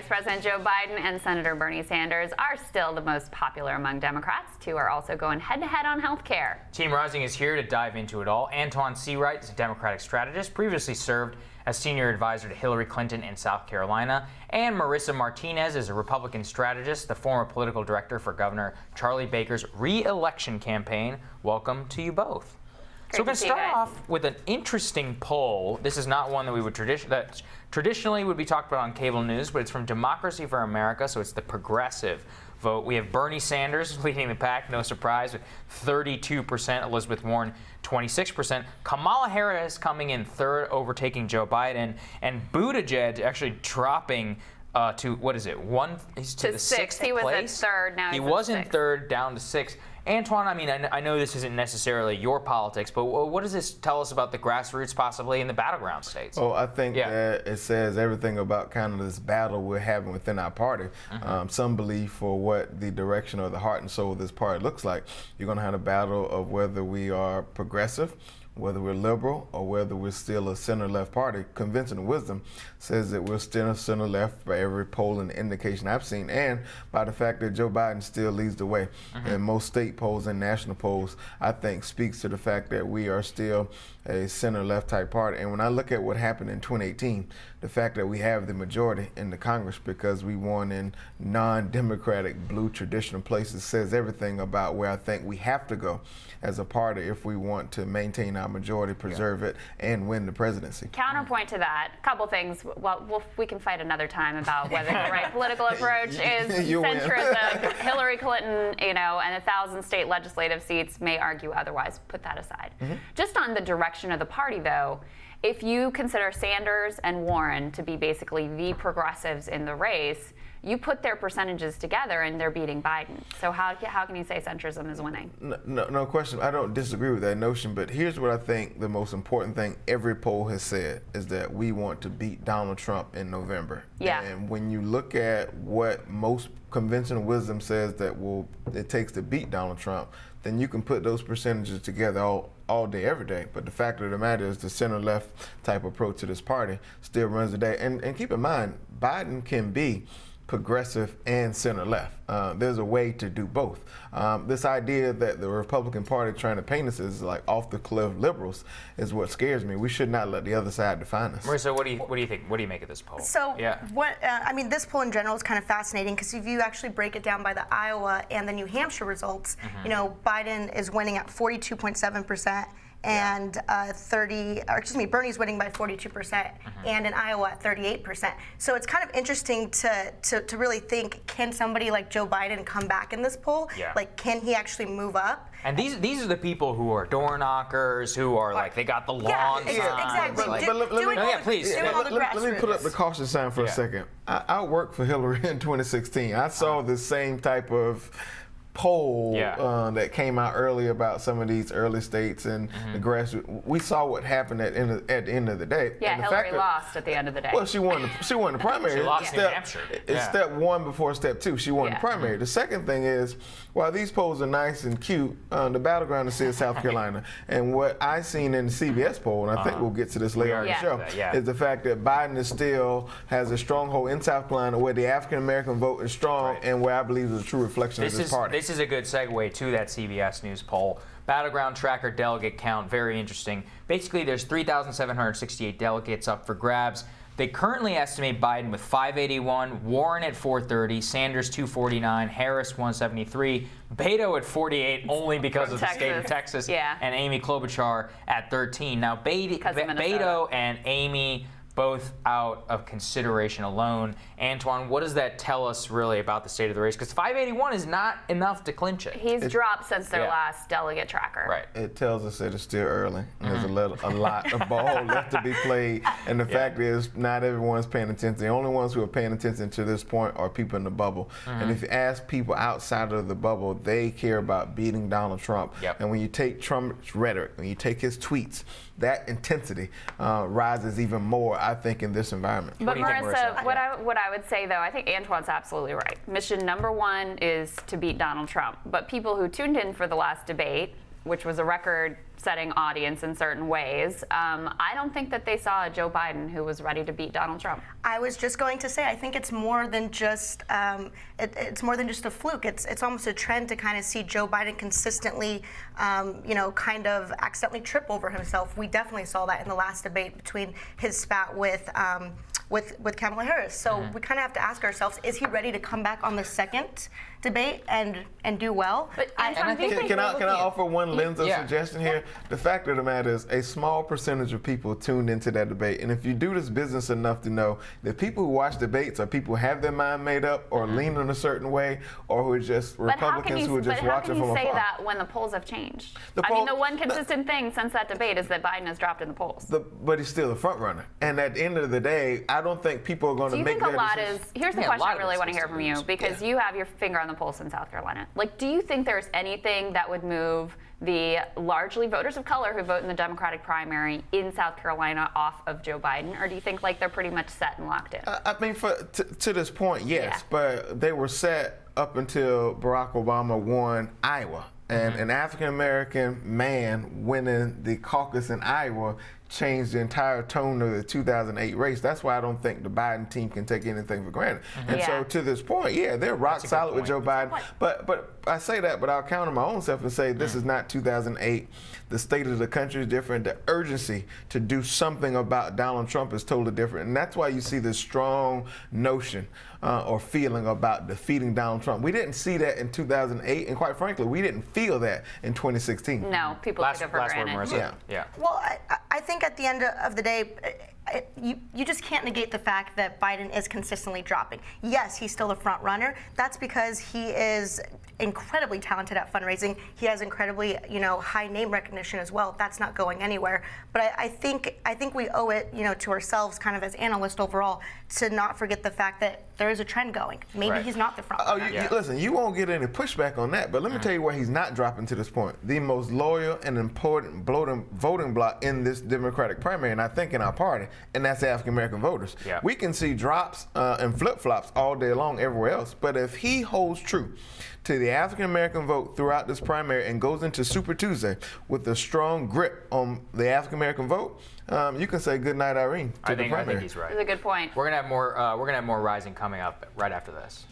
Vice President Joe Biden and Senator Bernie Sanders are still the most popular among Democrats. Two are also going head-to-head on health care. Team Rising is here to dive into it all. Antjuan Seawright is a Democratic strategist, previously served as senior advisor to Hillary Clinton in South Carolina. And Marissa Martinez is a Republican strategist, the former political director for Governor Charlie Baker's re-election campaign. Welcome to you both. So we're going to start off with an interesting poll. This is not one that we would traditionally would be talked about on cable news, but it's from Democracy for America, so it's the progressive vote. We have Bernie Sanders leading the pack, no surprise, with 32%, Elizabeth Warren 26%. Kamala Harris coming in third, overtaking Joe Biden, and Buttigieg actually dropping to, what is it, he's to the sixth He was place? at third, now he was in third, down to sixth. Antjuan, I mean, I know this isn't necessarily your politics, but what does this tell us about the grassroots possibly in the battleground states? Oh, I think that it says everything about kind of this battle we're having within our party. Some believe for what the direction or the heart and soul of this party looks like. You're going to have a battle of whether we are progressive, whether we're liberal, or whether we're still a center-left party. Conventional wisdom says that we're still a center-left by every poll and indication I've seen, and by the fact that Joe Biden still leads the way. And most state polls and national polls, I think, speaks to the fact that we are still a center-left type party. And when I look at what happened in 2018, the fact that we have the majority in the Congress because we won in non-democratic blue traditional places says everything about where I think we have to go as a party if we want to maintain our majority, preserve it, and win the presidency. Counterpoint to that, a couple things. Well, we can fight another time about whether the right political approach is centrism. Hillary Clinton, and 1,000 state legislative seats may argue otherwise. Put that aside. Just on the direction of the party, though, if you consider Sanders and Warren to be basically the progressives in the race, you put their percentages together and they're beating Biden. So how can you say centrism is winning? No question. I don't disagree with that notion, but here's what I think the most important thing every poll has said is that we want to beat Donald Trump in November. Yeah. And when you look at what most conventional wisdom says that it takes to beat Donald Trump, then you can put those percentages together all day, every day. But the fact of the matter is the center-left type approach to this party still runs the day. And keep in mind, Biden can be progressive and center-left. There's a way to do both. This idea that the Republican Party trying to paint us as like off-the-cliff liberals is what scares me. We should not let the other side define us. Marissa, what do you think? What do you make of this poll? So, this poll in general is kind of fascinating because if you actually break it down by the Iowa and the New Hampshire results, Biden is winning at 42.7%. And Bernie's winning by 42%, and in Iowa at 38%. So it's kind of interesting to really think, can somebody like Joe Biden come back in this poll? Yeah. Like, can he actually move up? And these are the people who are door knockers, who are like, they got the lawn signs. Exactly. Like, Please. Let me put up the caution sign for a second. I worked for Hillary in 2016. I saw the same type of poll that came out earlier about some of these early states and the grassroots. We saw what happened at the end of the day. Yeah, and Hillary lost at the end of the day. Well, she won the primary. She lost New Hampshire. It's step one before step two. She won the primary. The second thing is, while these polls are nice and cute, the battleground is still South Carolina. And what I seen in the CBS poll, and I think we'll get to this later in the show, is the fact that Biden still has a stronghold in South Carolina where the African American vote is strong and where I believe is a true reflection of this party. This is a good segue to that CBS News poll. Battleground tracker delegate count, very interesting. Basically, there's 3,768 delegates up for grabs. They currently estimate Biden with 581, Warren at 430, Sanders 249, Harris 173, Beto at 48, only because of the state of Texas, and Amy Klobuchar at 13. Now, Beto and Amy both out of consideration alone. Antjuan, what does that tell us really about the state of the race? Because 581 is not enough to clinch it. He's dropped since their last delegate tracker. Right. It tells us that it's still early. There's a lot of ball left to be played. And the fact is, not everyone's paying attention. The only ones who are paying attention to this point are people in the bubble. And if you ask people outside of the bubble, they care about beating Donald Trump. And when you take Trump's rhetoric, when you take his tweets, that intensity rises even more, I think, in this environment. But Marissa, what I would say, though, I think Antjuan's absolutely right. Mission number one is to beat Donald Trump. But people who tuned in for the last debate, which was a record setting audience in certain ways. I don't think that they saw a Joe Biden who was ready to beat Donald Trump. I was just going to say, I think it's more than just it's more than just a fluke. It's almost a trend to kind of see Joe Biden consistently, kind of accidentally trip over himself. We definitely saw that in the last debate between his spat with Kamala Harris. So we kind of have to ask ourselves: is he ready to come back on the second debate and do well? But Can I offer one lens of suggestion here? The fact of the matter is, a small percentage of people tuned into that debate, and if you do this business enough to know that people who watch debates are people who have their mind made up or lean in a certain way, or who are just Republicans who are just watching from afar. But how can you say that when the polls have changed? The one consistent thing since that debate is that Biden has dropped in the polls. But he's still a front runner, and at the end of the day, I don't think people are going to make their decisions. Here's the question I really want to hear from you, because you have your finger on the pulse in South Carolina. Like, do you think there's anything that would move the largely voters of color who vote in the Democratic primary in South Carolina off of Joe Biden, or do you think like they're pretty much set and locked in? I mean, to this point, yes, but they were set up until Barack Obama won Iowa. And an African-American man winning the caucus in Iowa changed the entire tone of the 2008 race. That's why I don't think the Biden team can take anything for granted. And so to this point, they're rock solid with Joe Biden. But I say that, but I'll counter my own self and say this is not 2008. The state of the country is different. The urgency to do something about Donald Trump is totally different. And that's why you see this strong notion or feeling about defeating Donald Trump. We didn't see that in 2008, and quite frankly, we didn't feel that in 2016. No, people took it for granted. Well, I think at the end of the day, you just can't negate the fact that Biden is consistently dropping. Yes, he's still a front runner. That's because he is incredibly talented at fundraising. He has incredibly, high name recognition as well. That's not going anywhere. But I think we owe it, to ourselves, kind of as analysts overall, to not forget the fact that there is a trend going. Maybe he's not the front runner. Listen, you won't get any pushback on that. But let me tell you where he's not dropping to this point. The most loyal and important voting bloc in this Democratic primary, and I think in our party, and that's African American voters. We can see drops and flip-flops all day long everywhere else. But if he holds true to the African American vote throughout this primary and goes into Super Tuesday with a strong grip on the African American vote, you can say good night, Irene, to the primary. I think he's right. That's a good point. We're gonna have more. We're gonna have more Rising coming up right after this.